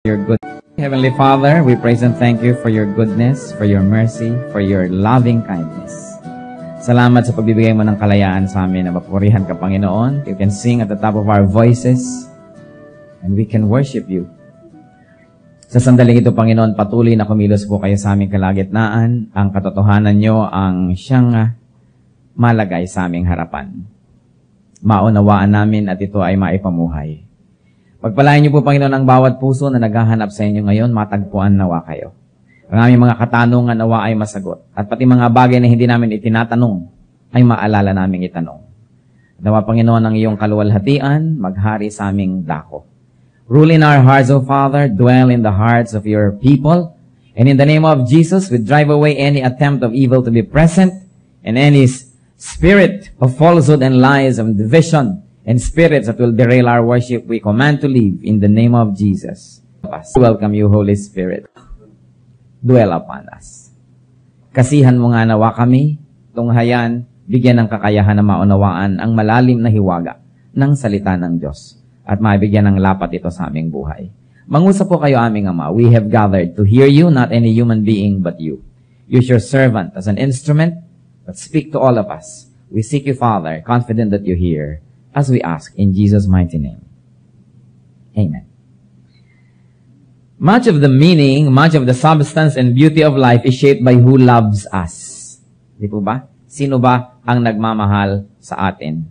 Your good Heavenly Father, we praise and thank you for your goodness, for your mercy, for your loving kindness. Salamat sa pagbibigay mo ng kalayaan sa amin na mapurihan ka, Panginoon. You can sing at the top of our voices and we can worship you. Sa sandaling ito, Panginoon, patuloy na kumilos po kayo sa aming kalagitnaan. Ang katotohanan nyo ang siyang malagay sa aming harapan. Maunawaan namin at ito ay maipamuhay. Pagpalain niyo po, Panginoon, ang bawat puso na naghahanap sa inyo ngayon, matagpuan nawa kayo. Ang aming mga katanungan nawa ay masagot. At pati mga bagay na hindi namin itinatanong, ay maalala namin itanong. Nawa, Panginoon, ang iyong kaluwalhatian, maghari sa aming dako. Rule in our hearts, O Father, dwell in the hearts of your people. And in the name of Jesus, we drive away any attempt of evil to be present, and any spirit of falsehood and lies of division, and spirits that will derail our worship, we command to leave in the name of Jesus. Welcome you, Holy Spirit. Dwell upon us. Kasihan mo nga nawa kami, tunghayan, bigyan ng kakayahan na maunawaan ang malalim na hiwaga ng salita ng Diyos at maibigyan ng lapat ito sa aming buhay. Mangusap po kayo, aming Ama. We have gathered to hear you, not any human being but you. Use your servant as an instrument, but speak to all of us. We seek you, Father, confident that you hear, as we ask in Jesus' mighty name. Amen. Much of the meaning, much of the substance and beauty of life is shaped by who loves us. Di po ba? Sino ba ang nagmamahal sa atin?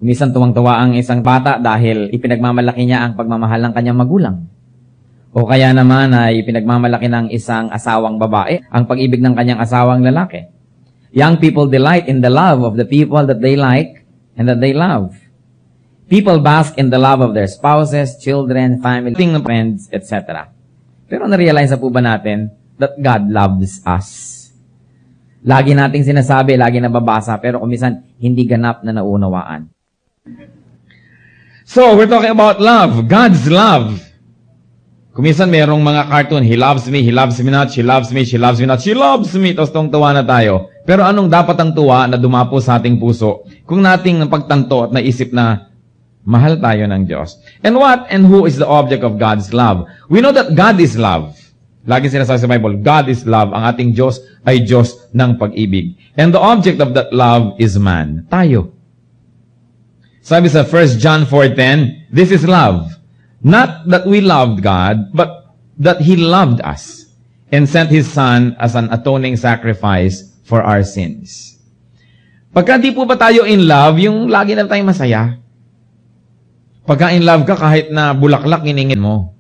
Minsan tuwang-tuwa ang isang bata dahil ipinagmamalaki niya ang pagmamahal ng kanyang magulang. O kaya naman ay ipinagmamalaki ng isang asawang babae ang pag-ibig ng kanyang asawang lalaki. Young people delight in the love of the people that they like and that they love. People bask in the love of their spouses, children, family, friends, etc. Pero na-realize na po ba natin that God loves us? Lagi nating sinasabi, lagi nababasa, pero kumisan hindi ganap na naunawaan. So, we're talking about love, God's love. Kumisan merong mga cartoon, He loves me not, she loves me, she loves me not, she loves me, tapos tuwa na tayo. Pero anong dapat ang tuwa na dumapo sa ating puso kung nating pagtanto at naisip na mahal tayo ng Diyos? And what and who is the object of God's love? We know that God is love. Lagi sinasabi sa Bible, God is love. Ang ating Diyos ay Diyos ng pag-ibig. And the object of that love is man. Tayo. Sabi sa 1 John 4:10, this is love. Not that we loved God, but that He loved us and sent His Son as an atoning sacrifice for our sins. Pagka di po ba tayo in love, yung lagi na tayong masaya? Pagka in love ka, kahit na bulaklak, iningin mo.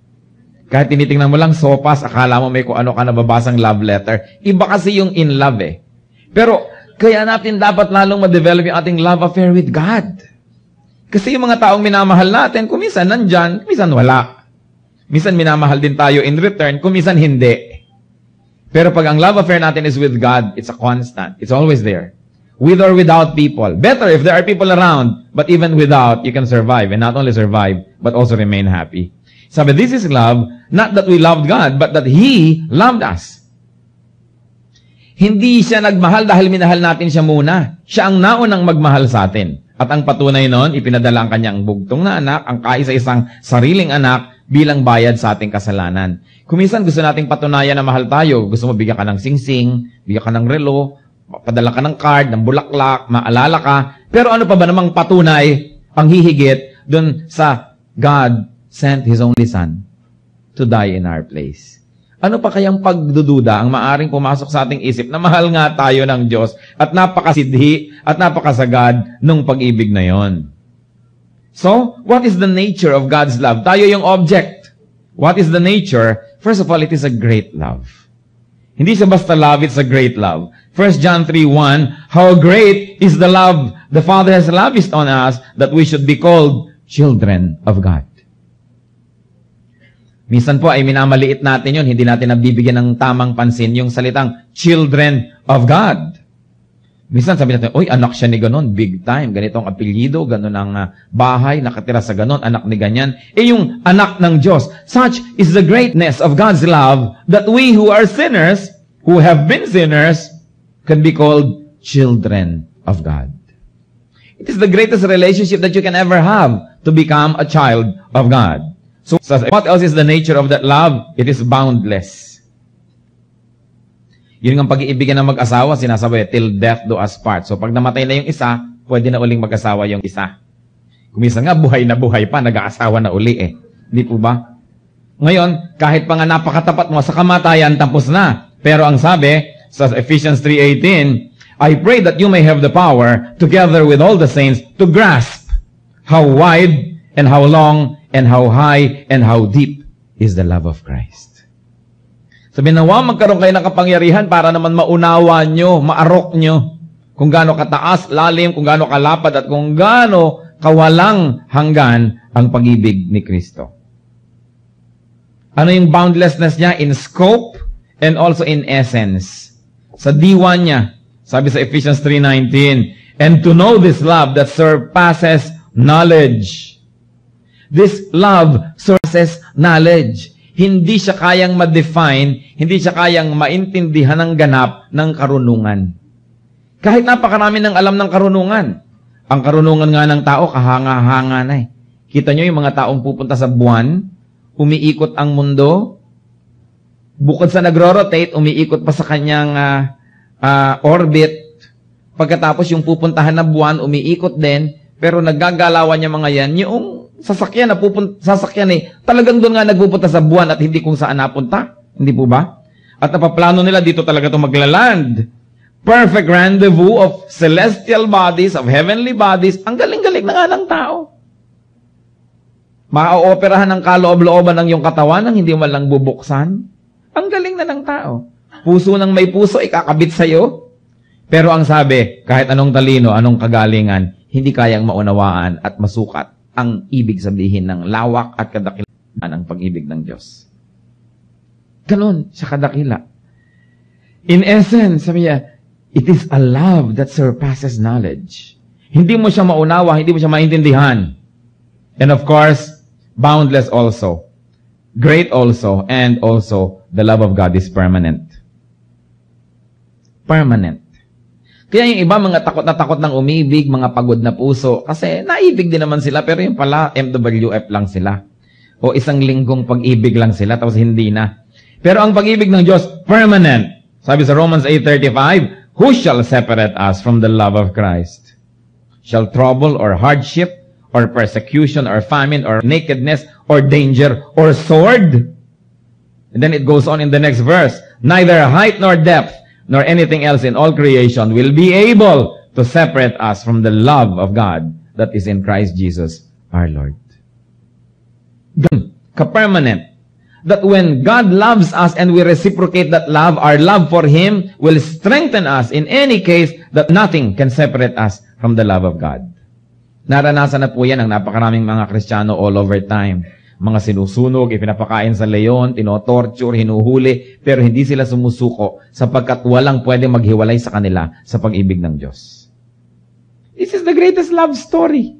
Kahit tinitingnan mo lang sopas, akala mo may kung ano ka nababasang love letter. Iba kasi yung in love eh. Pero, kaya natin dapat lalong ma-develop yung ating love affair with God. Kasi yung mga taong minamahal natin, kuminsan nandyan, kuminsan wala. Minsan minamahal din tayo in return, kuminsan hindi. Pero pag ang love affair natin is with God, it's a constant. It's always there. With or without people. Better if there are people around, but even without, you can survive. And not only survive, but also remain happy. Sabi, this is love, not that we loved God, but that He loved us. Hindi siya nagmahal dahil minahal natin siya muna. Siya ang naunang magmahal sa atin. At ang patunay nun, ipinadala ang kanyang bugtong na anak, ang kaisa-isang sariling anak, bilang bayad sa ating kasalanan. Kuminsan gusto nating patunayan na mahal tayo. Gusto mo bigyan ka ng singsing, bigyan ka ng relo, padala ka ng card, ng bulaklak, maalala ka. Pero ano pa ba namang patunay ang hihigit dun sa God sent His only Son to die in our place? Ano pa kayang pagdududa ang maaring pumasok sa ating isip na mahal nga tayo ng Diyos at napakasidhi at napakasagad nung pag-ibig na yon? So, what is the nature of God's love? Tayo yung object. What is the nature? First of all, it is a great love. Hindi siya basta love, it's a great love. 1 John 3:1, how great is the love the Father has lavished on us that we should be called children of God. Minsan po ay minamaliit natin yun, hindi natin nabibigyan ng tamang pansin yung salitang children of God. Minsan sabi natin, oy, anak siya ni ganon, big time, ganitong apelyido, ganon ang bahay, nakatira sa ganon, anak ni ganyan. Yung anak ng Diyos. Such is the greatness of God's love that we who are sinners, who have been sinners, can be called children of God. It is the greatest relationship that you can ever have to become a child of God. So, what else is the nature of that love? It is boundless. Yun ang pag-iibigan ng mag-asawa, sinasabi, till death do us part. So, pag namatay na yung isa, pwede na uling mag-asawa yung isa. Kumisa nga, buhay na buhay pa, nag-aasawa na uli eh. Hindi po ba? Ngayon, kahit pa nga napakatapat mo sa kamatayan, tapos na. Pero ang sabi, sa Ephesians 3:18, I pray that you may have the power, together with all the saints, to grasp how wide and how long and how high and how deep is the love of Christ. Sabi nawa, magkaroon kayo ng kapangyarihan para naman maunawa nyo, maarok nyo, kung gaano kataas, lalim, kung gaano kalapad, at kung gaano kawalang hanggan ang pag-ibig ni Kristo. Ano yung boundlessness niya? In scope and also in essence. Sa diwa niya, sabi sa Ephesians 3:19, and to know this love that surpasses knowledge. This love surpasses knowledge. Hindi siya kayang ma-define, hindi siya kayang maintindihan ng ganap ng karunungan. Kahit napakarami ng alam ng karunungan. Ang karunungan nga ng tao, kahanga-hanga na eh. Kita nyo yung mga taong pupunta sa buwan, umiikot ang mundo, bukod sa nagro-rotate, umiikot pa sa kanyang orbit. Pagkatapos yung pupuntahan na buwan, umiikot din, pero naggagalawan niya mga yan, yung sasakyan talagang doon nga nagpupunta sa buwan at hindi kung saan napunta. Hindi po ba? At napaplano nila dito talaga ito maglaland. Perfect rendezvous of celestial bodies, of heavenly bodies. Ang galing-galing na nga ng tao. Maaoperahan ng kaloob-looban ng iyong katawan nang hindi man lang bubuksan. Ang galing na ng tao. Puso ng may puso, ikakabit sa'yo. Pero ang sabi, kahit anong talino, anong kagalingan, hindi kayang maunawaan at masukat ang ibig sabihin ng lawak at kadakilaan ng pag-ibig ng Diyos. Ganon siya kadakila. In essence, sabi niya, it is a love that surpasses knowledge. Hindi mo siya maunawa, hindi mo siya maintindihan. And of course, boundless also. Great also, and also, the love of God is permanent. Permanent. Kaya yung iba, mga takot na takot ng umibig, mga pagod na puso, kasi naibig din naman sila, pero yung pala, MWF lang sila. O isang linggong pag-ibig lang sila, tapos hindi na. Pero ang pag-ibig ng Diyos, permanent. Sabi sa Romans 8:35, who shall separate us from the love of Christ? Shall trouble or hardship, or persecution, or famine, or nakedness, or danger, or sword? And then it goes on in the next verse, neither height nor depth, nor anything else in all creation will be able to separate us from the love of God that is in Christ Jesus our Lord. Ka-permanent. That when God loves us and we reciprocate that love, our love for Him will strengthen us in any case that nothing can separate us from the love of God. Naranasan na po yan ng napakaraming mga Kristiyano all over time. Mga sinusunog, ipinapakain sa leon, tinotorture, hinuhuli, pero hindi sila sumusuko sapagkat walang pwedeng maghiwalay sa kanila sa pag-ibig ng Diyos. This is the greatest love story.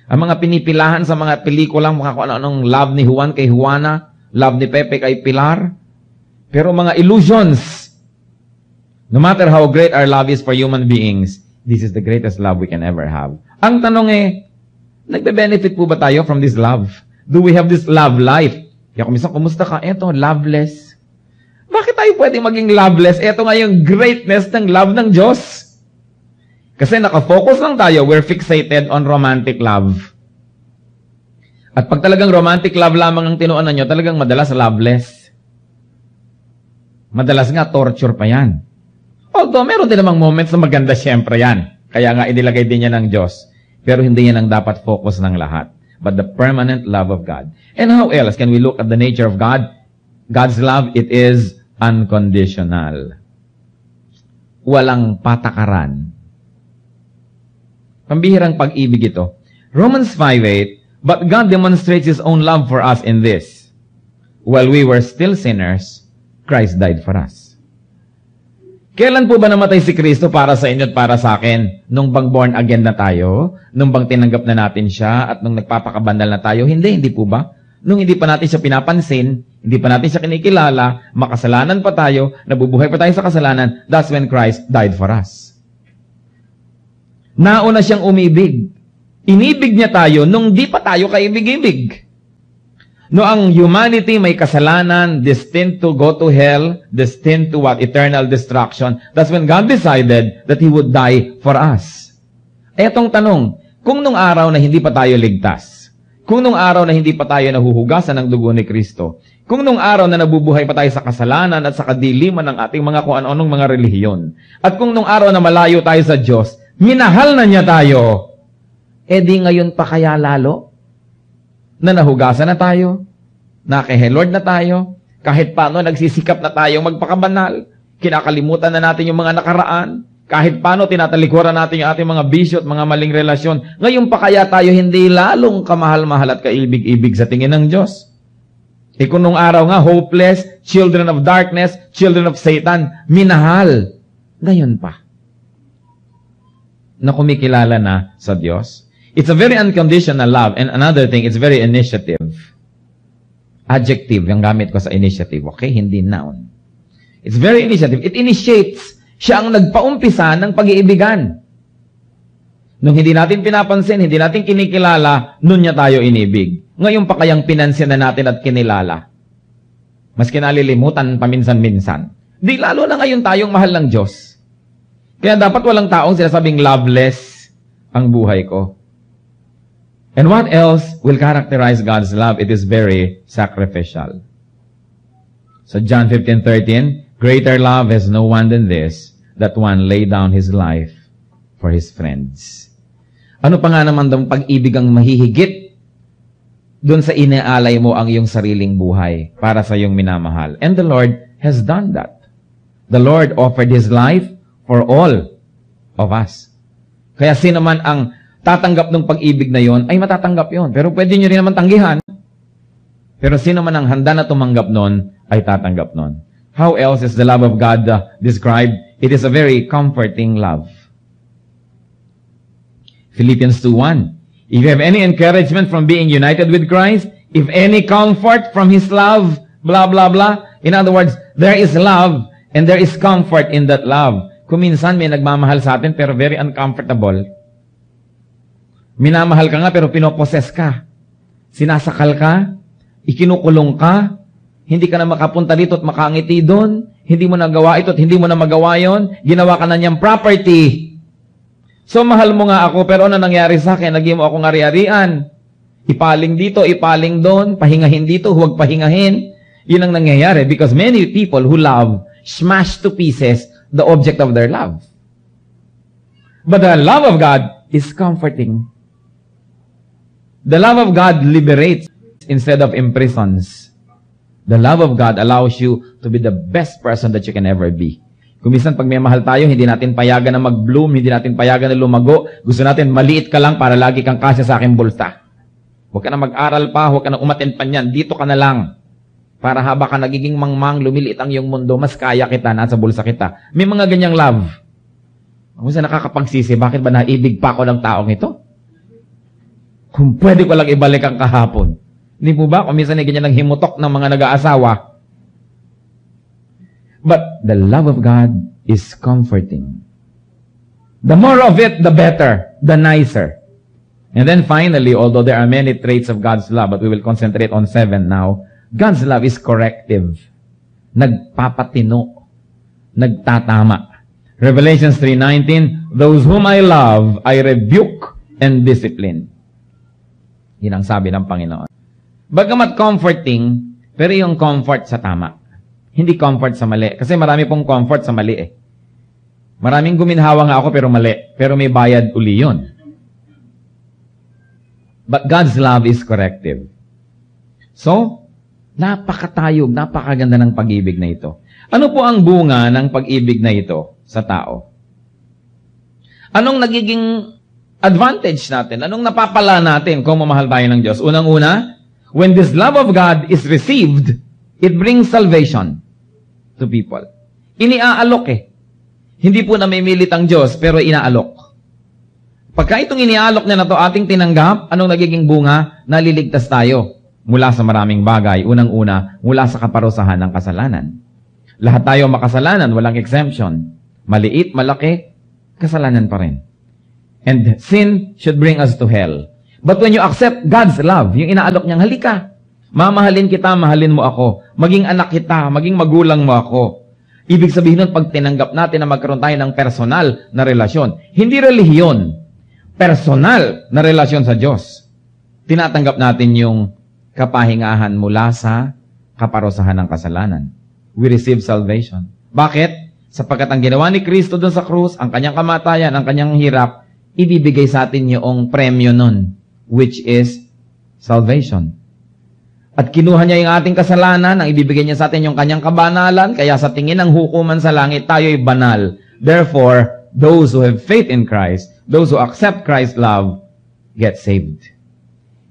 Ang mga pinipilahan sa mga pelikulang mga kung anong love ni Juan kay Juana, love ni Pepe kay Pilar, pero mga illusions. No matter how great our love is for human beings, this is the greatest love we can ever have. Ang tanong nagbe-benefit po ba tayo from this love? Do we have this love life? Kaya kumisan, kumusta ka? Eto, loveless. Bakit tayo pwedeng maging loveless? Eto nga yung greatness ng love ng Diyos. Kasi nakafocus lang tayo, we're fixated on romantic love. At pag talagang romantic love lamang ang tinuunan nyo, talagang madalas loveless. Madalas nga, torture pa yan. Although, meron din namang moments na maganda siyempre yan. Kaya nga, inilagay din niya ng Diyos. Pero hindi yan ang dapat focus ng lahat. But the permanent love of God. And how else can we look at the nature of God? God's love, it is unconditional. Walang patakaran. Pambihirang pag-ibig ito. Romans 5:8, but God demonstrates His own love for us in this. While we were still sinners, Christ died for us. Kailan po ba namatay si Kristo para sa inyo at para sa akin? Nung bang born again na tayo? Nung bang tinanggap na natin siya at nung nagpapakabandal na tayo? Hindi po ba? Nung hindi pa natin siya pinapansin, hindi pa natin siya kinikilala, makasalanan pa tayo, nabubuhay pa tayo sa kasalanan, that's when Christ died for us. Nauna siyang umibig. Inibig niya tayo nung di pa tayo kaibig-ibig. No, ang humanity may kasalanan, destined to go to hell, destined to what? Eternal destruction. That's when God decided that He would die for us. Etong tanong, kung nung araw na hindi pa tayo ligtas, kung nung araw na hindi pa tayo nahuhugasan ng dugo ni Kristo, kung nung araw na nabubuhay pa tayo sa kasalanan at sa kadiliman ng ating mga kung ano-anong mga relihiyon, at kung nung araw na malayo tayo sa Diyos, minahal na niya tayo, di ngayon pa kaya lalo? Na nahugasan na tayo, na kay Lord na tayo, kahit paano nagsisikap na tayong magpakabanal, kinakalimutan na natin yung mga nakaraan, kahit paano tinatalikuran natin yung ating mga bisyo at mga maling relasyon, ngayon pa kaya tayo hindi lalong kamahal-mahal at kaibig-ibig sa tingin ng Diyos? Kung nung araw nga, hopeless, children of darkness, children of Satan, minahal, ngayon pa, na kumikilala na sa Diyos. It's a very unconditional love. And another thing, it's very initiative. Adjective, yung gamit ko sa initiative. Okay? Hindi noun. It's very initiative. It initiates. Siya ang nagpaumpisa ng pag-iibigan. Nung hindi natin pinapansin, hindi natin kinikilala, nun niya tayo inibig. Ngayon pa kayang pinansin na natin at kinilala. Mas kinalilimutan paminsan-minsan. Di lalo na ngayon tayong mahal ng Diyos. Kaya dapat walang taong sinasabing loveless ang buhay ko. And what else will characterize God's love? It is very sacrificial. So John 15:13, greater love has no one than this, that one lay down his life for his friends. Ano pa nga naman daw pag-ibig ang mahihigit doon sa inaalay mo ang iyong sariling buhay para sa iyong minamahal? And the Lord has done that. The Lord offered His life for all of us. Kaya sino man ang tatanggap ng pag-ibig na yon, ay matatanggap yon. Pero pwede nyo rin naman tanggihan. Pero sino man ang handa na tumanggap nun, ay tatanggap nun. How else is the love of God described? It is a very comforting love. Philippians 2:1. If you have any encouragement from being united with Christ, if any comfort from His love, blah, blah, blah. In other words, there is love and there is comfort in that love. Kung minsan may nagmamahal sa atin pero very uncomfortable, minamahal ka nga pero pinoposes ka. Sinasakal ka, ikinukulong ka, hindi ka na makapunta dito at makangiti doon, hindi mo nagawa ito at hindi mo na magawa yon, ginawa ka na niyang property. So mahal mo nga ako pero ano nangyari sa akin? Naging mo akong ari-arian. Ipaling dito, ipaling doon, pahingahin dito, huwag pahingahin. Yun ang nangyayari because many people who love smash to pieces the object of their love. But the love of God is comforting. The love of God liberates instead of imprisons. The love of God allows you to be the best person that you can ever be. Kung minsan pag may mahal tayo, hindi natin payagan na mag-bloom, hindi natin payagan na lumago. Gusto natin maliit ka lang para lagi kang kasya sa aking bulsa. Huwag ka na mag-aral pa, huwag ka na umattend pa niyan. Dito ka na lang. Para haba ka nagiging mangmang, lumiliit ang iyong mundo, mas kaya kita, nasa bulsa kita. May mga ganyang love. Kung saan nakakapagsisi, bakit ba naibig pa ako ng taong ito? Kung pwede ko lang ibalik ang kahapon. Hindi po ba? Kung minsan ay ganyan lang himutok ng mga nag-aasawa. But the love of God is comforting. The more of it, the better, the nicer. And then finally, although there are many traits of God's love, but we will concentrate on 7 now, God's love is corrective. Nagpapatino. Nagtatama. Revelations 3:19, those whom I love, I rebuke and discipline. Yan ang sabi ng Panginoon. Bagamat comforting, pero yung comfort sa tama. Hindi comfort sa mali. Kasi marami pong comfort sa mali eh. Maraming guminhawa nga ako pero mali. Pero may bayad uli yun. But God's love is corrective. So, napakatayog, napakaganda ng pag-ibig na ito. Ano po ang bunga ng pag-ibig na ito sa tao? Anong nagiging advantage natin? Anong napapala natin kung mamahal tayo ng Diyos? Unang-una, when this love of God is received, it brings salvation to people. Iniaalok eh. Hindi po namimilit ang Diyos, pero inaalok. Pagka itong iniaalok niya na to ating tinanggap, anong nagiging bunga? Naliligtas tayo mula sa maraming bagay. Unang-una, mula sa kaparusahan ng kasalanan. Lahat tayo makasalanan, walang exemption. Maliit, malaki, kasalanan pa rin. And sin should bring us to hell. But when you accept God's love, yung inaalok niyang halika, Mamahalin kita, mahalin mo ako. Maging anak kita, maging magulang mo ako. Ibig sabihin nun, pag tinanggap natin na magkaroon tayo ng personal na relasyon, hindi relihiyon, personal na relasyon sa Diyos. Tinatanggap natin yung kapahingahan mula sa kaparusahan ng kasalanan. We receive salvation. Bakit? Sapagkat ang ginawa ni Kristo doon sa krus, ang kanyang kamatayan, ang kanyang hirap, ibibigay sa atin yung premyo nun, which is salvation. At kinuha niya yung ating kasalanan, ang ibibigay niya sa atin yung kanyang kabanalan, kaya sa tingin ng hukuman sa langit, tayo'y banal. Therefore, those who have faith in Christ, those who accept Christ's love, get saved.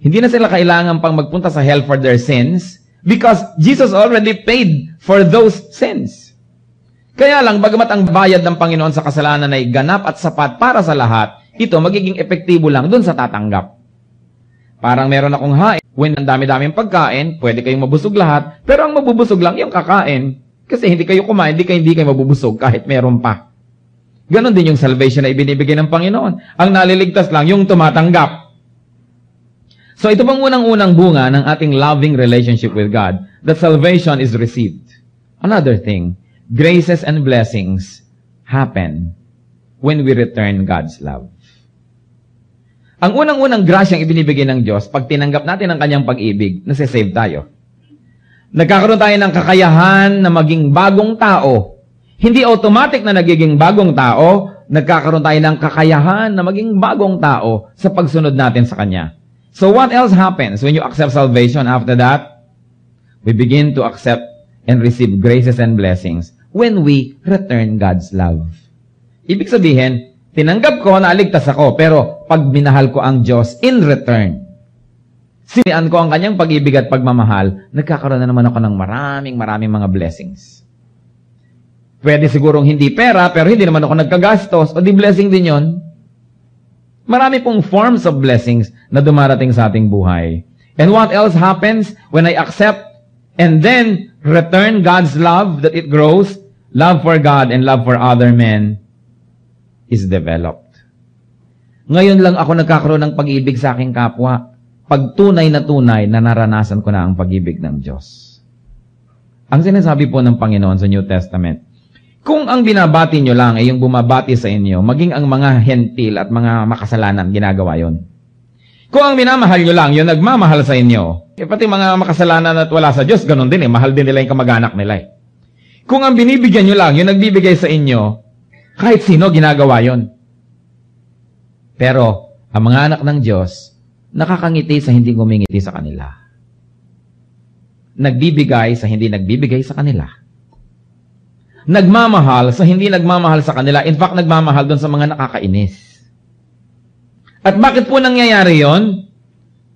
Hindi na sila kailangan pang magpunta sa hell for their sins because Jesus already paid for those sins. Kaya lang, bagamat ang bayad ng Panginoon sa kasalanan ay ganap at sapat para sa lahat, ito magiging epektibo lang dun sa tatanggap. Parang meron akong hain, when ang dami-daming pagkain, pwede kayong mabusog lahat, pero ang mabubusog lang yung kakain. Kasi hindi kayo kumain, hindi kayo mabubusog kahit meron pa. Ganon din yung salvation na ibinibigay ng Panginoon. Ang naliligtas lang yung tumatanggap. So ito bang unang-unang bunga ng ating loving relationship with God, that salvation is received. Another thing, graces and blessings happen when we return God's love. Ang unang-unang grasyang ibinibigay ng Diyos, pag tinanggap natin ang kanyang pag-ibig, nasisave tayo. Nagkakaroon tayo ng kakayahan na maging bagong tao. Hindi automatic na nagiging bagong tao, nagkakaroon tayo ng kakayahan na maging bagong tao sa pagsunod natin sa Kanya. So what else happens when you accept salvation after that? We begin to accept and receive graces and blessings when we return God's love. Ibig sabihin, tinanggap ko, naligtas ako, pero pag minahal ko ang Diyos in return, sinian ko ang kanyang pag-ibig at pagmamahal, nagkakaroon na naman ako ng maraming mga blessings. Pwede sigurong hindi pera, pero hindi naman ako nagkagastos, o di blessing din yon. Marami pong forms of blessings na dumarating sa ating buhay. And what else happens when I accept and then return God's love, that it grows, love for God and love for other men, is developed. Ngayon lang ako nagkakaroon ng pag-ibig sa aking kapwa. Pag tunay na naranasan ko na ang pag-ibig ng Diyos. Ang sinasabi po ng Panginoon sa New Testament, kung ang binabati nyo lang ay yung bumabati sa inyo, maging ang mga hentil at mga makasalanan, ginagawa yon. Kung ang minamahal nyo lang, yung nagmamahal sa inyo, pati mga makasalanan at wala sa Diyos, ganun din mahal din nila yung kamag-anak nila. Kung ang binibigyan nyo lang, yung nagbibigay sa inyo, kahit sino, ginagawa yon. Pero, ang mga anak ng Diyos, nakakangiti sa hindi ngumingiti sa kanila. Nagbibigay sa hindi nagbibigay sa kanila. Nagmamahal sa hindi nagmamahal sa kanila. In fact, nagmamahal doon sa mga nakakainis. At bakit po nangyayari yon?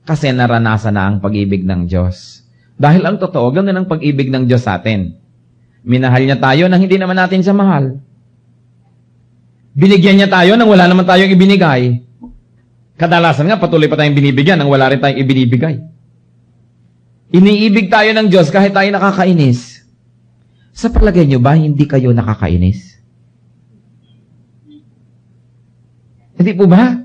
Kasi naranasan na ang pag-ibig ng Diyos. Dahil ang totoo, ganun ang pag-ibig ng Diyos sa atin. Minahal niya tayo nang hindi naman natin siya mahal. Binigyan niya tayo nang wala naman tayong ibinigay. Kadalasan nga, patuloy pa tayong binibigyan nang wala rin tayong ibinibigay. Iniibig tayo ng Diyos kahit tayo nakakainis. Sa palagay niyo ba, hindi kayo nakakainis? Hindi po ba?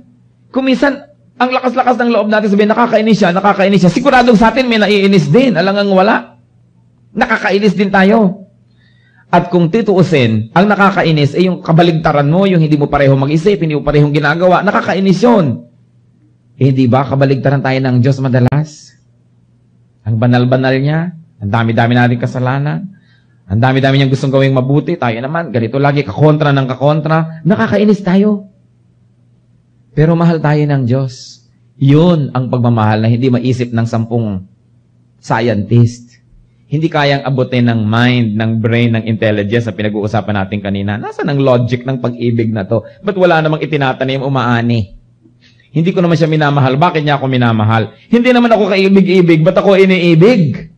Kung minsan, ang lakas-lakas ng loob natin sabihin, nakakainis siya. Siguradong sa atin may naiinis din. Alangang wala. Nakakainis din tayo. At kung tituusin, ang nakakainis ay yung kabaligtaran mo, yung hindi mo pareho mag-isip, hindi mo parehong ginagawa, nakakainis yun. Hindi ba kabaligtaran tayo ng Diyos madalas? Ang banal-banal niya, ang dami-dami natin kasalanan, ang dami-dami niyang gustong gawing mabuti, tayo naman, ganito lagi, kakontra ng kakontra, nakakainis tayo. Pero mahal tayo ng Diyos. Yun ang pagmamahal na hindi maisip ng 10 scientist. Hindi kayang abutin ng mind, ng brain, ng intelligence na pinag-uusapan natin kanina. Nasaan ang logic ng pag-ibig na to? Ba't wala namang itinatanim umaani? Hindi ko naman siya minamahal. Bakit niya ako minamahal? Hindi naman ako kaibig-ibig. Ba't ako iniibig?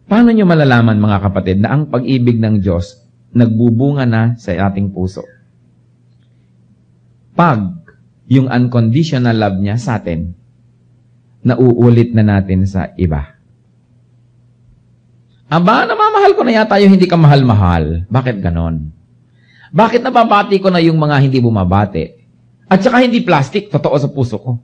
Paano niyo malalaman, mga kapatid, na ang pag-ibig ng Diyos nagbubunga na sa ating puso? Pag yung unconditional love niya sa atin, nauulit na natin sa iba. Aba, namamahal ko na yata yung hindi ka mahal-mahal. Bakit ganon? Bakit nababati ko na yung mga hindi bumabati? At saka hindi plastic, totoo sa puso ko.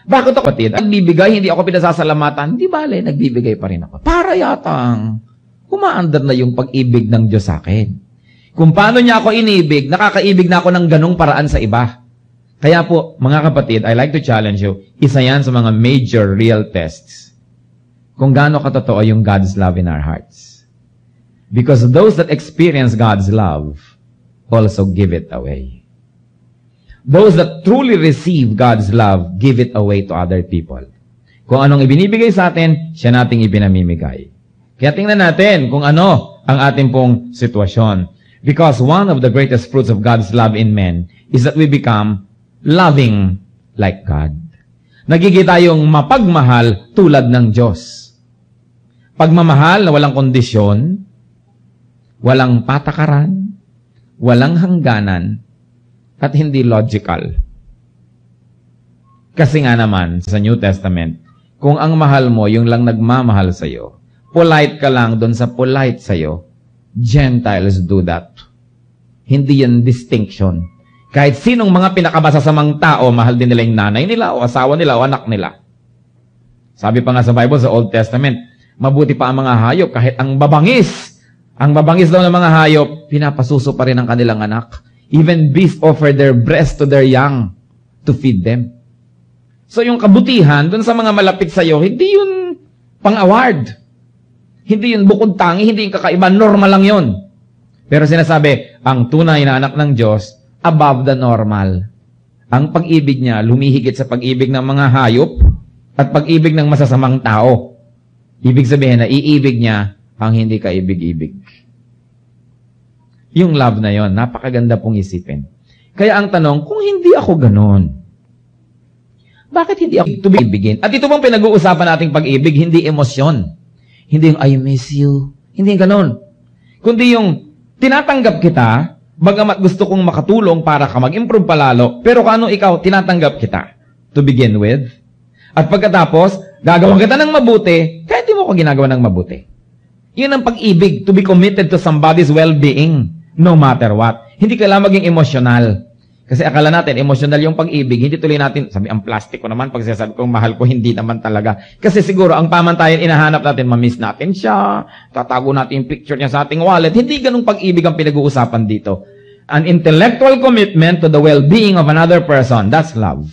Bakit ako, kapatid? Nagbibigay, hindi ako pinasasalamatan. Hindi bale, nagbibigay pa rin ako. Para yatang umaandar na yung pag-ibig ng Diyos sa akin. Kung paano niya ako inibig, nakakaibig na ako ng ganong paraan sa iba. Kaya po, mga kapatid, I like to challenge you, isa yan sa mga major real tests. Kung gaano katotoo yung God's love in our hearts. Because those that experience God's love also give it away. Those that truly receive God's love, give it away to other people. Kung anong ibinibigay sa atin, siya nating ipinamimigay. Kaya tingnan natin kung ano ang ating pong sitwasyon. Because one of the greatest fruits of God's love in men is that we become loving like God. Nagiging tayong mapagmahal tulad ng Diyos. Pagmamahal na walang kondisyon, walang patakaran, walang hangganan, at hindi logical. Kasi nga naman, sa New Testament, kung ang mahal mo, yung lang nagmamahal sa'yo, polite ka lang doon sa polite sa'yo, Gentiles do that. Hindi yan distinction. Kahit sinong mga pinakamasasamang tao, mahal din nila yung nanay nila, o asawa nila, o anak nila. Sabi pa nga sa Bible, sa Old Testament, mabuti pa ang mga hayop, kahit ang babangis daw ng mga hayop, pinapasuso pa rin ang kanilang anak. Even beasts offer their breast to their young to feed them. So yung kabutihan, dun sa mga malapit sa'yo, hindi yun pang-award. Hindi yun bukod tangi, hindi yun kakaiba, normal lang yun. Pero sinasabi, ang tunay na anak ng Diyos, above the normal. Ang pag-ibig niya, lumihigit sa pag-ibig ng mga hayop at pag-ibig ng masasamang tao. Ibig sabihin na iibig niya ang hindi kaibig-ibig. Yung love na yon, napakaganda pong isipin. Kaya ang tanong, kung hindi ako ganon, bakit hindi ako ibigin? At ito bang pinag-uusapan nating pag-ibig, hindi emosyon. Hindi yung, I miss you. Hindi yung ganon. Kundi yung, tinatanggap kita, bagamat gusto kong makatulong para ka mag-improve palalo, pero kano ikaw, tinatanggap kita to begin with. At pagkatapos, gagawa kita ng mabuti, kahit di mo ko ginagawa ng mabuti. Yun ang pag-ibig, to be committed to somebody's well-being. No matter what. Hindi kailangan maging emosyonal. Kasi akala natin, emosyonal yung pag-ibig. Hindi tuloy natin, sabi, ang plastiko naman, pag sinasabi kong mahal ko, hindi naman talaga. Kasi siguro, ang pamantayan, inahanap natin, mamiss natin siya, tatago natin yung picture niya sa ating wallet. Hindi ganung pag-ibig ang pinag-uusapan dito. An intellectual commitment to the well-being of another person, that's love.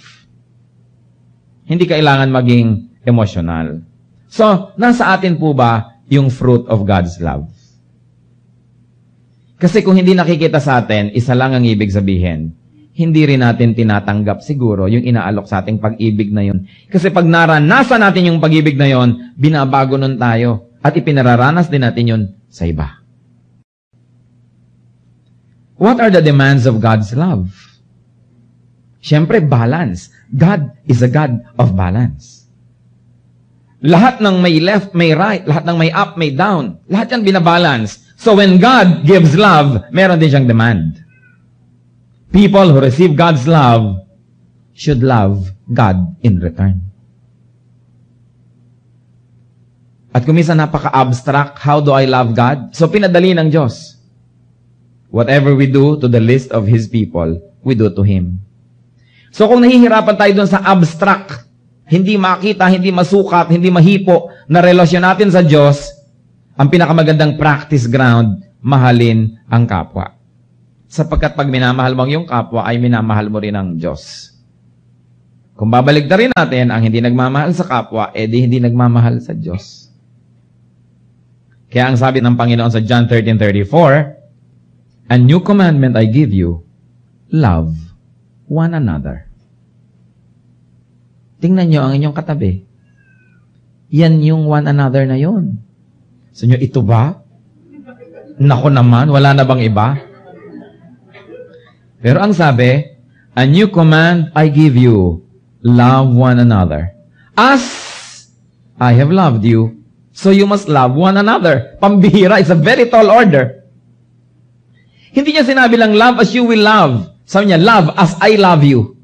Hindi kailangan maging emosyonal. So, nasa atin po ba yung fruit of God's love? Kasi kung hindi nakikita sa atin, isa lang ang ibig sabihin, hindi rin natin tinatanggap siguro yung inaalok sa ating pag-ibig na yun. Kasi pag naranasan natin yung pag-ibig na yun, binabago nun tayo. At ipinararanas din natin yun sa iba. What are the demands of God's love? Siyempre, balance. God is a God of balance. Lahat ng may left, may right, lahat ng may up, may down, lahat yan binabalance. So when God gives love, meron din siyang demand. People who receive God's love should love God in return. At kung minsan napaka-abstract, how do I love God? So pinadali ng Diyos. Whatever we do to the least of His people, we do to Him. So kung nahihirapan tayo dun sa abstract, hindi makita, hindi masukat, hindi mahipo na relasyon natin sa Diyos, ang pinakamagandang practice ground, mahalin ang kapwa. Sapagkat pag minamahal mo yung kapwa, ay minamahal mo rin ang Diyos. Kung babalik na rin natin, ang hindi nagmamahal sa kapwa, edi hindi nagmamahal sa Diyos. Kaya ang sabi ng Panginoon sa John 13:34, a new commandment I give you, love one another. Tingnan nyo ang inyong katabi. Yan yung one another na yun. So nyo, ito ba? Nako naman, wala na bang iba? Pero ang sabi, a new command I give you, love one another. As I have loved you, so you must love one another. Pambihira, it's a very tall order. Hindi niya sinabi lang, love as you will love. Sabi niya, love as I love you.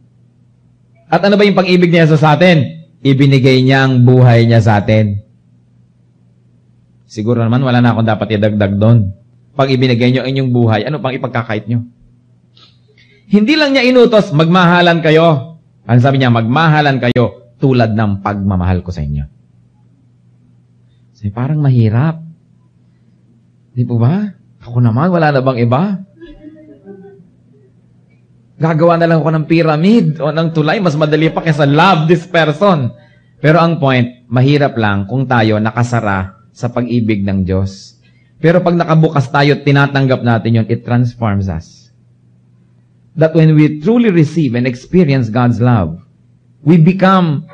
At ano ba yung pag-ibig niya sa atin? Ibinigay niya ang buhay niya sa atin. Siguro naman, wala na akong dapat idagdag doon. Pag ibinigay niyo inyong buhay, ano pang ipagkakait niyo? Hindi lang niya inutos, magmahalan kayo. Ano sabi niya? Magmahalan kayo tulad ng pagmamahal ko sa inyo. So, parang mahirap. Di po ba? Ako naman, wala na bang iba? Gagawa na lang ako ng pyramid o ng tulay. Mas madali pa kaysa love this person. Pero ang point, mahirap lang kung tayo nakasara sa pag-ibig ng Diyos. Pero pag nakabukas tayo at tinatanggap natin yun, it transforms us. That when we truly receive and experience God's love, we become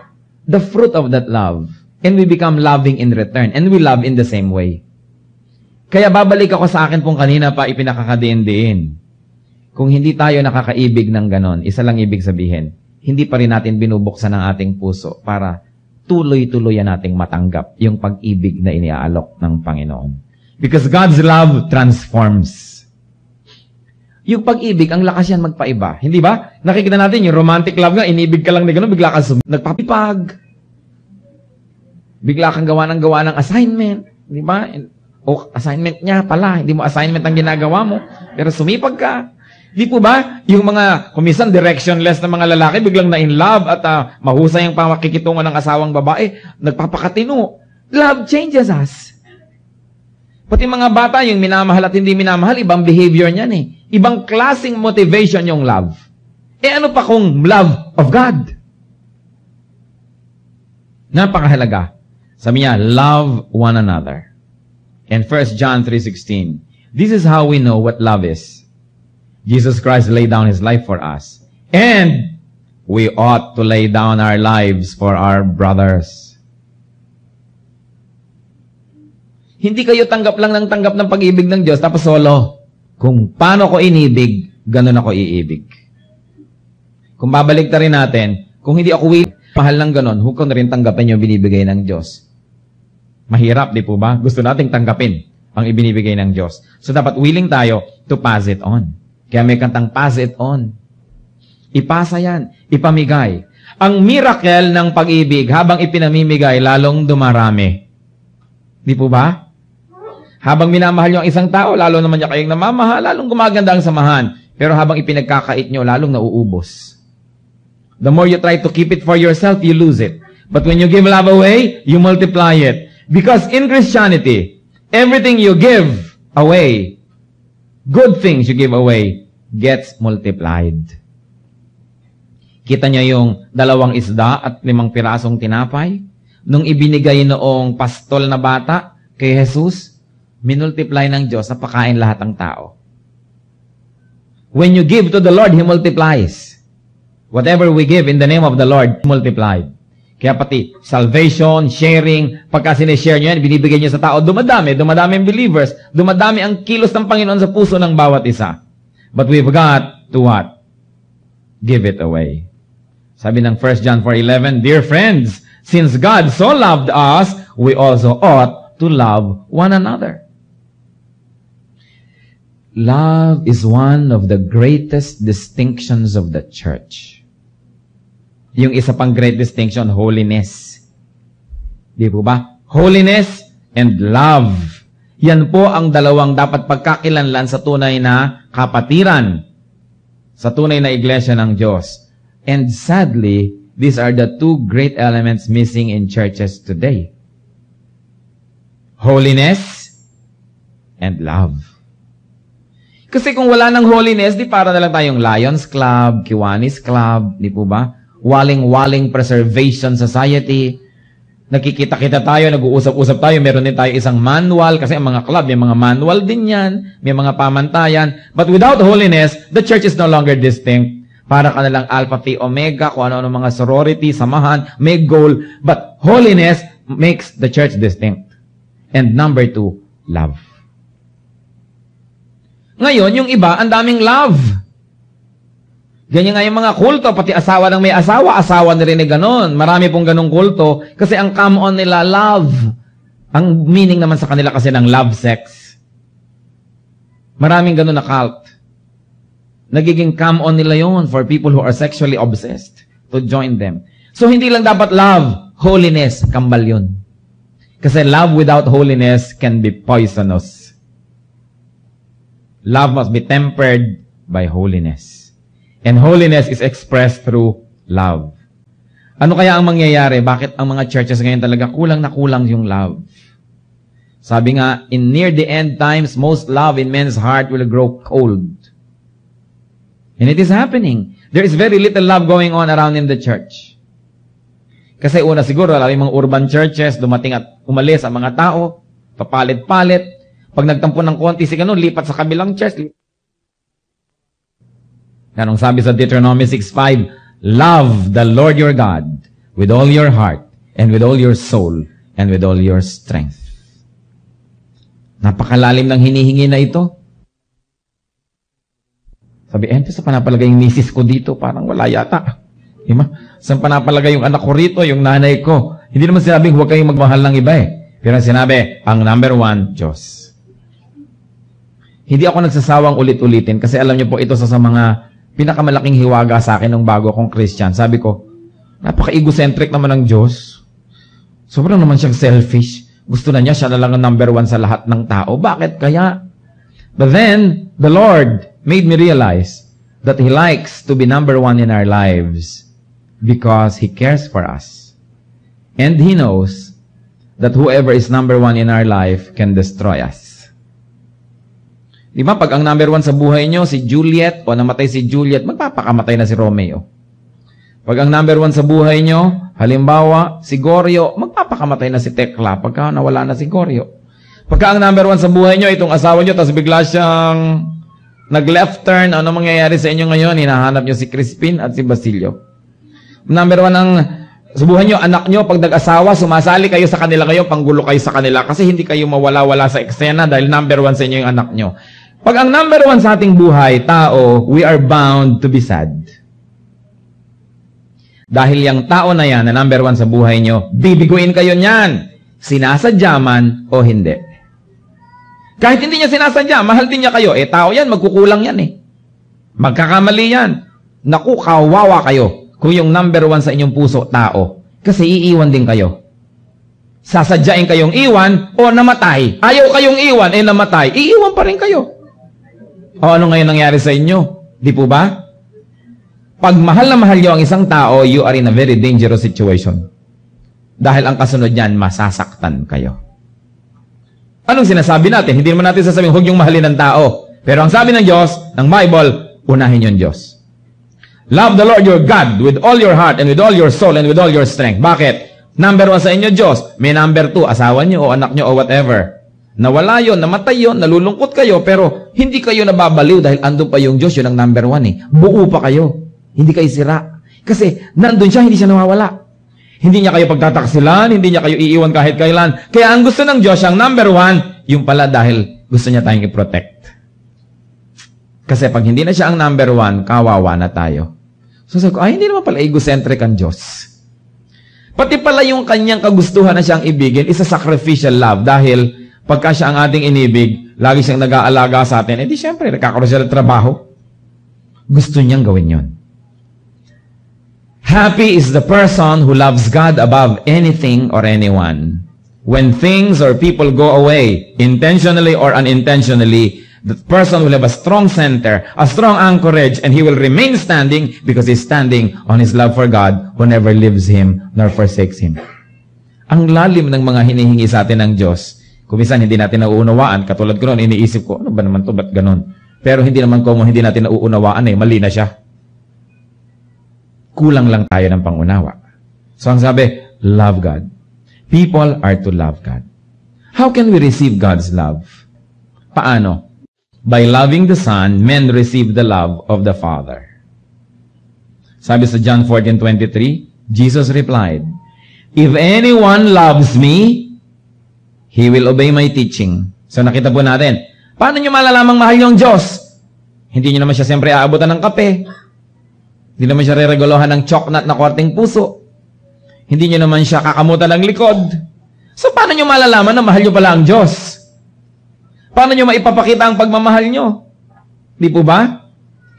the fruit of that love. And we become loving in return. And we love in the same way. Kaya babalik ako sa akin kung kanina pa ipinakakadiin-diin. Kung hindi tayo nakakaibig ng ganon, isa lang ibig sabihin, hindi pa rin natin binubuksan ang ating puso para tuloy-tuloyan nating matanggap yung pag-ibig na iniaalok ng Panginoon. Because God's love transforms. Yung pag-ibig, ang lakas yan magpaiba. Hindi ba? Nakikita natin yung romantic love nga, inibig ka lang na gano'n, bigla ka nagpapipag. Bigla kang gawa ng assignment. Di ba? O assignment niya pala, hindi mo assignment ang ginagawa mo, pero sumipag ka. Di po ba? Yung mga, kumisan, directionless na mga lalaki, biglang na in love at mahusay ang pamakikitungan ng asawang babae, nagpapakatino. Love changes us. Pati mga bata, yung minamahal at hindi minamahal, ibang behavior niyan eh. Ibang klaseng motivation yung love. Eh ano pa kung love of God? Napakahalaga. Sabi niya, love one another. And 1 John 3:16, this is how we know what love is. Jesus Christ laid down His life for us. And we ought to lay down our lives for our brothers. Hindi kayo tanggap lang ng tanggap ng pag-ibig ng Diyos, tapos solo. Kung paano ko inibig, ganun ako iibig. Kung babalik rin natin, kung hindi ako willing, mahal ng ganun, huwag ko na rin tanggapin yung binibigay ng Diyos. Mahirap, di po ba? Gusto nating tanggapin ang ibinibigay ng Diyos. So dapat willing tayo to pass it on. Kaya may kantang pass it on. Ipasa yan. Ipamigay. Ang miracle ng pag-ibig, habang ipinamimigay, lalong dumarami. Di po ba? Habang minamahal nyo ang isang tao, lalo naman niya kayong namamahal, lalong gumaganda ang samahan. Pero habang ipinagkakait nyo, lalong nauubos. The more you try to keep it for yourself, you lose it. But when you give love away, you multiply it. Because in Christianity, everything you give away, good things you give away, gets multiplied. Kita niyo yung 2 isda at 5 pirasong tinapay? Nung ibinigay noong pastol na bata kay Jesus, minultiply ng Diyos na pakain lahat ng tao. When you give to the Lord, He multiplies. Whatever we give in the name of the Lord, multiplied. Kaya pati salvation, sharing, pagka sinishare nyo yan, binibigay nyo sa tao, dumadami ang believers, dumadami ang kilos ng Panginoon sa puso ng bawat isa. But we've got to what? Give it away. Sabi ng 1 John 4:11, dear friends, since God so loved us, we also ought to love one another. Love is one of the greatest distinctions of the church. Yung isa pang great distinction, holiness. Di po ba? Holiness and love. Yan po ang dalawang dapat pagkakilanlan sa tunay na kapatiran, sa tunay na iglesia ng Diyos. And sadly, these are the two great elements missing in churches today. Holiness and love. Kasi kung wala ng holiness, di para na lang tayong Lions Club, Kiwanis Club, di po ba? Waling-waling preservation society. Nakikita-kita tayo, nag-uusap-usap tayo, meron din tayo isang manual, kasi ang mga club, may mga manual din yan, may mga pamantayan. But without holiness, the church is no longer distinct. Para ka nalang Alpha, Phi, Omega, kung ano-ano mga sorority, samahan, may goal. But holiness makes the church distinct. And number 2, love. Ngayon, yung iba, ang daming love. Ganyan nga yung mga kulto, pati asawa ng may asawa, asawa na rin eh ganon. Marami pong ganong kulto, kasi ang come on nila, love. Ang meaning naman sa kanila kasi ng love sex. Maraming ganon na cult. Nagiging come on nila yon for people who are sexually obsessed to join them. So hindi lang dapat love, holiness, kambal yun. Kasi love without holiness can be poisonous. Love must be tempered by holiness. And holiness is expressed through love. Ano kaya ang mangyayari? Bakit ang mga churches ngayon talaga kulang na kulang yung love? Sabi nga, in near the end times, most love in men's heart will grow cold. And it is happening. There is very little love going on around in the church. Kasi una siguro, lalo yung mga urban churches, dumating at umalis ang mga tao, papalit-palit. Pag nagtampo ng konti, si ganun, lipat sa kabilang church. Anong sabi sa Deuteronomy 6:5? Love the Lord your God with all your heart and with all your soul and with all your strength. Napakalalim ng hinihingi na ito. Sabi, sa panapalagay yung misis ko dito, parang wala yata. Diba? Saan panapalagay yung anak ko rito, yung nanay ko? Hindi naman sinabing huwag kayong magmahal ng iba eh. Pero sinabi, ang number one, Diyos. Hindi ako nagsasawang ulit-ulitin kasi alam niyo po ito sa mga pinakamalaking hiwaga sa akin nung bago akong Christian. Sabi ko, napaka-egocentric naman ng Diyos. Sobrang naman siyang selfish. Gusto na niya, siya na lang ang number one sa lahat ng tao. Bakit kaya? But then, the Lord made me realize that He likes to be number one in our lives because He cares for us. And He knows that whoever is number one in our life can destroy us. Di ba, pag ang number one sa buhay nyo, si Juliet, o namatay si Juliet, magpapakamatay na si Romeo. Pag ang number one sa buhay nyo, halimbawa, si Goryo, magpapakamatay na si Tekla, pagka nawala na si Goryo. Pagka ang number one sa buhay nyo, itong asawa nyo, tapos bigla siyang nag-left turn, ano mangyayari sa inyo ngayon? Hinahanap nyo si Crispin at si Basilio. Number one ang sa buhay nyo, anak nyo, pag nag-asawa, sumasali kayo sa kanila kayo, panggulo kayo sa kanila, kasi hindi kayo mawala-wala sa eksena dahil number one sa inyo yung anak nyo. Pag ang number one sa ating buhay, tao, we are bound to be sad. Dahil yung tao na yan, na number one sa buhay nyo, bibiguin kayo niyan. Sinasadya man o hindi. Kahit hindi niya sinasadya, mahal din niya kayo. Tao yan, magkukulang yan eh. Magkakamali yan. Naku, kawawa kayo. Kung yung number one sa inyong puso, tao. Kasi iiwan din kayo. Sasadyain kayong iwan o namatay. Ayaw kayong iwan, namatay. Iiwan pa rin kayo. O ano ngayon nangyari sa inyo? Di po ba? Pag mahal na mahal nyo ang isang tao, you are in a very dangerous situation. Dahil ang kasunod niyan, masasaktan kayo. Anong sinasabi natin? Hindi naman natin sasabihin, huwag yung mahalin ng tao. Pero ang sabi ng Diyos, ng Bible, unahin yung Diyos. Love the Lord your God with all your heart and with all your soul and with all your strength. Bakit? Number one sa inyo, Diyos. May number two, asawa nyo o anak nyo o whatever. Nawala yun, namatay yun, nalulungkot kayo, pero hindi kayo nababaliw dahil andun pa yung Diyos, yun ang number one eh. Buo pa kayo. Hindi kayo sira. Kasi nandun siya, hindi siya nawawala. Hindi niya kayo pagtataksilan, hindi niya kayo iiwan kahit kailan. Kaya ang gusto ng Diyos, siyang number one, yung pala dahil gusto niya tayong i-protect. Kasi pag hindi na siya ang number one, kawawa na tayo. So sabi ko, hindi naman pala egocentric ang Diyos. Pati pala yung kanyang kagustuhan na siyang ibigin is a sacrificial love dahil pagka siya ang ating inibig, lagi siyang nag-aalaga sa atin, di syempre, nagkakaroon siya ng trabaho. Gusto niyang gawin yun. Happy is the person who loves God above anything or anyone. When things or people go away, intentionally or unintentionally, the person will have a strong center, a strong anchorage, and he will remain standing because he's standing on his love for God who never leaves him nor forsakes him. Ang lalim ng mga hinihingi sa atin ng Diyos. Kung minsan hindi natin nauunawaan, katulad ko noon, iniisip ko, ano ba naman to, ba't ganun? Pero hindi naman ko hindi natin nauunawaan mali na siya. Kulang lang tayo ng pangunawa. So ang sabi, love God. People are to love God. How can we receive God's love? Paano? By loving the Son, men receive the love of the Father. Sabi sa John 14:23, Jesus replied, if anyone loves me, he will obey my teaching. So nakita po natin, paano nyo malalamang mahal yung Diyos? Hindi nyo naman siya siyempre aabutan ng kape. Hindi naman siya reregolohan ng choknat na kwarteng puso. Hindi nyo naman siya kakamutan ng likod. So paano nyo malalaman na mahal nyo pala ang Diyos? Paano nyo maipapakita ang pagmamahal nyo? Di po ba?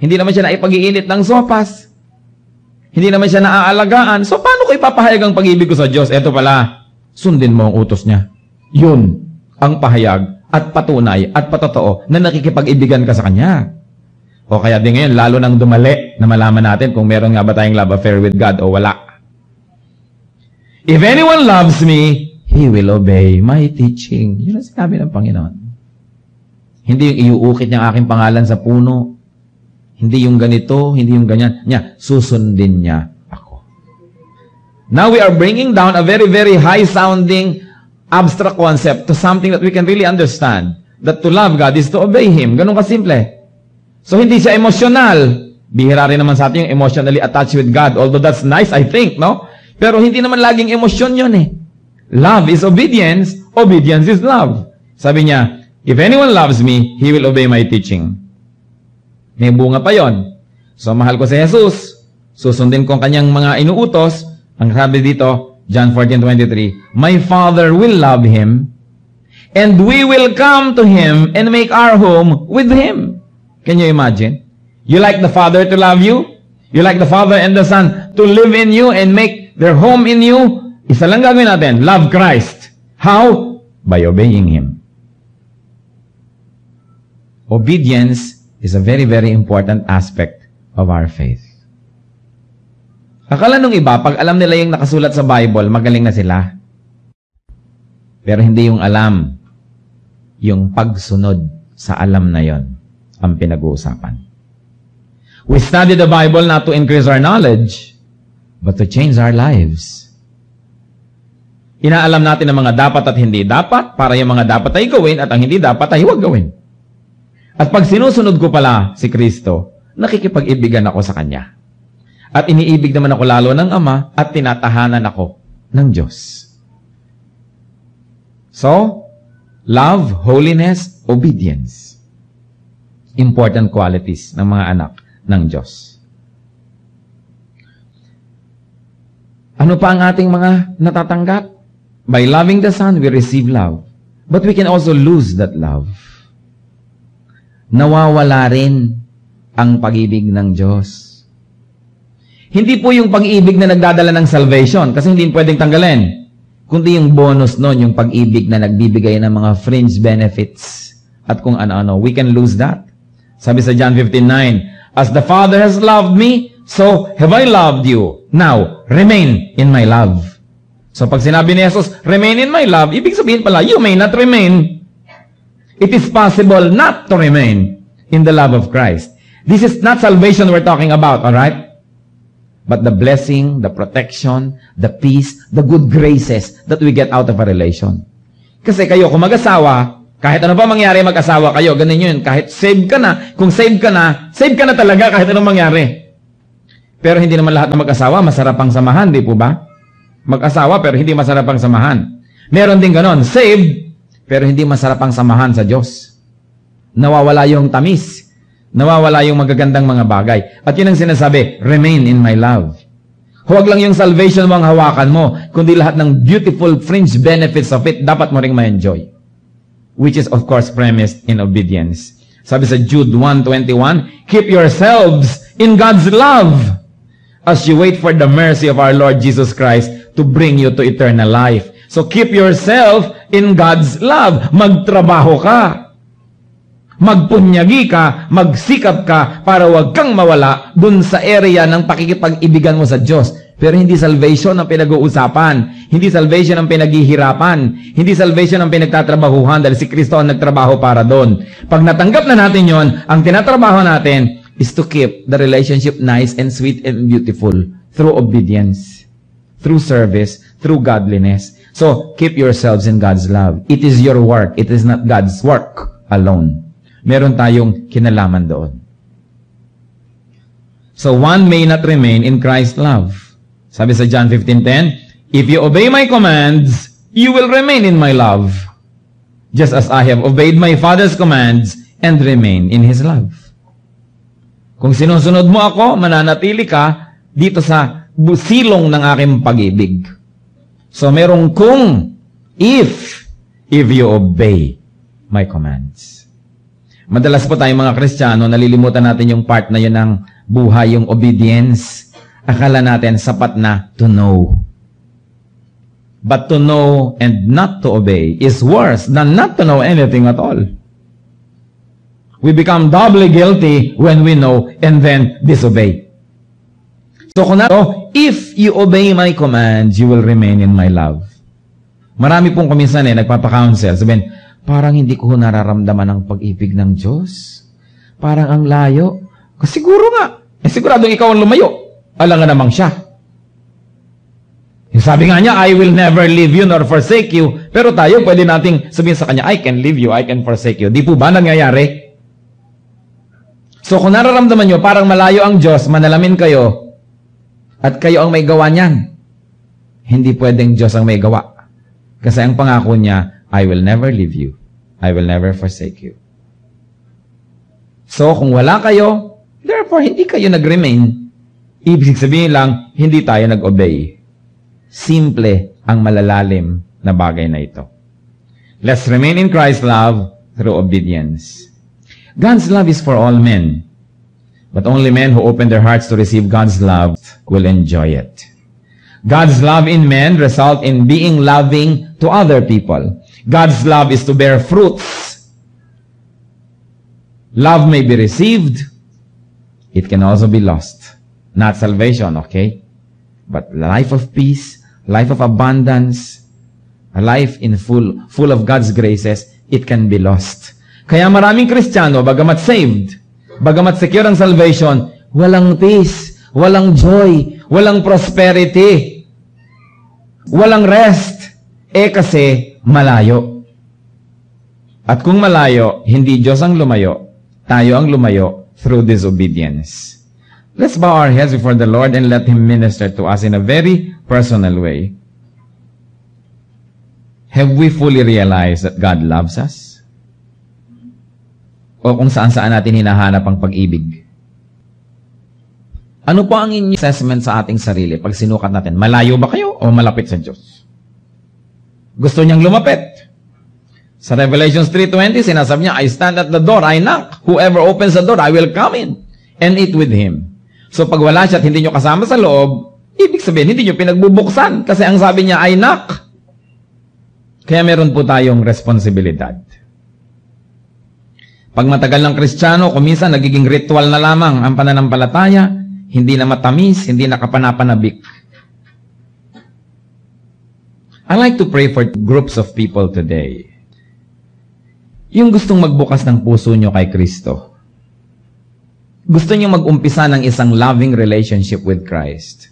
Hindi naman siya naipag-iinit ng sopas. Hindi naman siya naaalagaan. So paano ko ipapahayag ang pag-ibig ko sa Diyos? Eto pala, sundin mo ang utos niya. Yun ang pahayag at patunay at patotoo na nakikipag-ibigan ka sa Kanya. O kaya din ngayon, lalo nang dumali na malaman natin kung meron nga ba tayong love affair with God o wala. If anyone loves me, he will obey my teaching. Yun ang sinabi ng Panginoon. Hindi yung iuukit niyang aking pangalan sa puno. Hindi yung ganito, hindi yung ganyan. Susundin niya ako. Now we are bringing down a very, very high-sounding abstract concept to something that we can really understand. That to love God is to obey Him. Ganun kasimple. So hindi siya emotional. Bihira rin naman sa atin yung emotionally attached with God. Although that's nice, I think, no? Pero hindi naman laging emosyon yun eh. Love is obedience. Obedience is love. Sabi niya, if anyone loves me, he will obey my teaching. May bunga pa yon. So, mahal ko si Jesus. Susundin ko ang kanyang mga inuutos. Ang sabi dito, John 14:23, my Father will love him, and we will come to him and make our home with him. Can you imagine? You like the Father to love you? You like the Father and the Son to live in you and make their home in you? Isa lang gagawin natin, love Christ. How? By obeying Him. Obedience is a very, very important aspect of our faith. Akala nung iba, pag alam nila yung nakasulat sa Bible, magaling na sila. Pero hindi yung alam, yung pagsunod sa alam na yon ang pinag-uusapan. We study the Bible not to increase our knowledge, but to change our lives. Inaalam natin ang mga dapat at hindi dapat para yung mga dapat ay gawin at ang hindi dapat ay huwag gawin. At pag sinusunod ko pala si Kristo, nakikipag-ibigan ako sa Kanya. At iniibig naman ako lalo ng Ama at tinatahanan ako ng Diyos. So, love, holiness, obedience. Important qualities ng mga anak ng Diyos. Ano pa ang ating mga natatanggap? By loving the Son, we receive love. But we can also lose that love. Nawawala rin ang pag-ibig ng Diyos. Hindi po yung pag-ibig na nagdadala ng salvation, kasi hindi pwedeng tanggalin. Kundi yung bonus nun, yung pag-ibig na nagbibigay ng mga fringe benefits at kung ano-ano. We can lose that. Sabi sa John 15:9, as the Father has loved me, so have I loved you. Now, remain in my love. So pag sinabi ni Jesus, remain in my love, ibig sabihin pala, you may not remain. It is possible not to remain in the love of Christ. This is not salvation we're talking about, alright? But the blessing, the protection, the peace, the good graces that we get out of a relation. Kasi kayo, kung mag-asawa, kahit ano pa mangyari, mag-asawa kayo, ganun yun. Kahit save ka na, kung save ka na talaga kahit anong mangyari. Pero hindi naman lahat ng mag-asawa, masarap ang samahan, di po ba? Mag-asawa, pero hindi masarap ang samahan. Meron din ganon, saved, pero hindi masarap ang samahan sa Diyos. Nawawala yung tamis. Nawawala yung magagandang mga bagay. At yun ang sinasabi, remain in my love. Huwag lang yung salvation mo ang hawakan mo, kundi lahat ng beautiful fringe benefits of it, dapat mo ring ma-enjoy. Which is of course premised in obedience. Sabi sa Jude 1:21, keep yourselves in God's love as you wait for the mercy of our Lord Jesus Christ to bring you to eternal life. So keep yourself in God's love. Magtrabaho ka. Magpunyagi ka, magsikap ka para wag kang mawala dun sa area ng pakikipag-ibigan mo sa Diyos. Pero hindi salvation ang pinag-uusapan. Hindi salvation ang pinaghihirapan. Hindi salvation ang pinagtatrabahuhan dahil si Kristo ang nagtrabaho para doon. Pag natanggap na natin yon, ang tinatrabaho natin is to keep the relationship nice and sweet and beautiful through obedience, through service, through godliness. So, keep yourselves in God's love. It is your work. It is not God's work alone. Meron tayong kinalaman doon. So, one may not remain in Christ's love. Sabi sa John 15:10, if you obey my commands, you will remain in my love, just as I have obeyed my Father's commands and remain in His love. Kung sinusunod mo ako, mananatili ka dito sa silong ng aking pag-ibig. So, merong kung, if you obey my commands. Madalas po tayong mga Kristiyano, nalilimutan natin yung part na yun ng buhay, yung obedience. Akala natin sapat na to know. But to know and not to obey is worse than not to know anything at all. We become doubly guilty when we know and then disobey. If you obey my commands, you will remain in my love. Marami pong kuminsan nagpapa-counsel, sabihin, parang hindi ko nararamdaman ang pag-ibig ng Diyos. Parang ang layo. Kasi siguro nga, siguradong ikaw ang lumayo. Alam nga namang siya. Yung sabi nga niya, I will never leave you nor forsake you. Pero tayo, pwede nating sabihin sa kanya, I can leave you, I can forsake you. Di po ba nangyayari? So kung nararamdaman nyo, parang malayo ang Diyos, manalamin kayo, at kayo ang may gawa niyan. Hindi pwedeng Diyos ang may gawa. Kasi ang pangako niya, I will never leave you. I will never forsake you. So, kung wala kayo, therefore, hindi kayo nag-remain. Ibig sabihin lang, hindi tayo nag-obey. Simple ang malalalim na bagay na ito. Let's remain in Christ's love through obedience. God's love is for all men. But only men who open their hearts to receive God's love will enjoy it. God's love in men result in being loving to other people. God's love is to bear fruits. Love may be received. It can also be lost. Not salvation, okay? But life of peace, life of abundance, a life in full of God's graces, it can be lost. Kaya maraming Kristiyano, bagamat saved, bagamat secure ang salvation, walang peace, walang joy, walang prosperity, walang rest, kasi malayo. At kung malayo, hindi Diyos ang lumayo, tayo ang lumayo through disobedience. Let's bow our heads before the Lord and let Him minister to us in a very personal way. Have we fully realized that God loves us? O kung saan-saan natin hinahanap ang pag-ibig? Ano po ang inyong assessment sa ating sarili pag sinukat natin? Malayo ba kayo o malapit sa Diyos? Gusto niyang lumapit. Sa Revelations 3:20, sinasabi niya, I stand at the door, I knock. Whoever opens the door, I will come in and eat with him. So pag wala siya at hindi nyo kasama sa loob, ibig sabihin, hindi nyo pinagbubuksan. Kasi ang sabi niya, I knock. Kaya meron po tayong responsibilidad. Pag matagal ng Kristiyano, kuminsan nagiging ritual na lamang ang pananampalataya, hindi na matamis, hindi na kapanapanabik. I like to pray for groups of people today. Yung gustong magbukas ng puso nyo kay Kristo. Gusto nyo mag-umpisa ng isang loving relationship with Christ.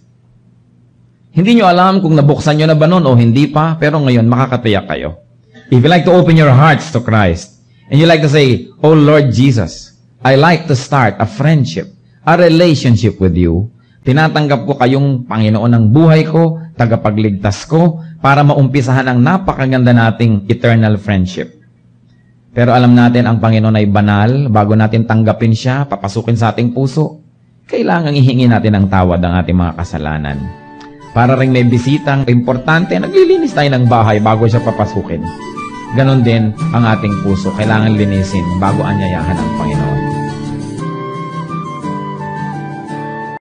Hindi nyo alam kung nabuksan nyo na ba nun o hindi pa, pero ngayon makakatiyak kayo. If you like to open your hearts to Christ, and you like to say, Oh Lord Jesus, I like to start a friendship, a relationship with you. Tinatanggap ko kayong Panginoon ng buhay ko, tagapagligtas ko, para maumpisahan ang napakaganda nating eternal friendship. Pero alam natin ang Panginoon ay banal, bago natin tanggapin siya, papasukin sa ating puso, kailangang ihingi natin ang tawad ng ating mga kasalanan. Para ring may bisitang importante, naglilinis tayo ng bahay bago siya papasukin. Ganon din ang ating puso, kailangan linisin bago anyayahan ang Panginoon.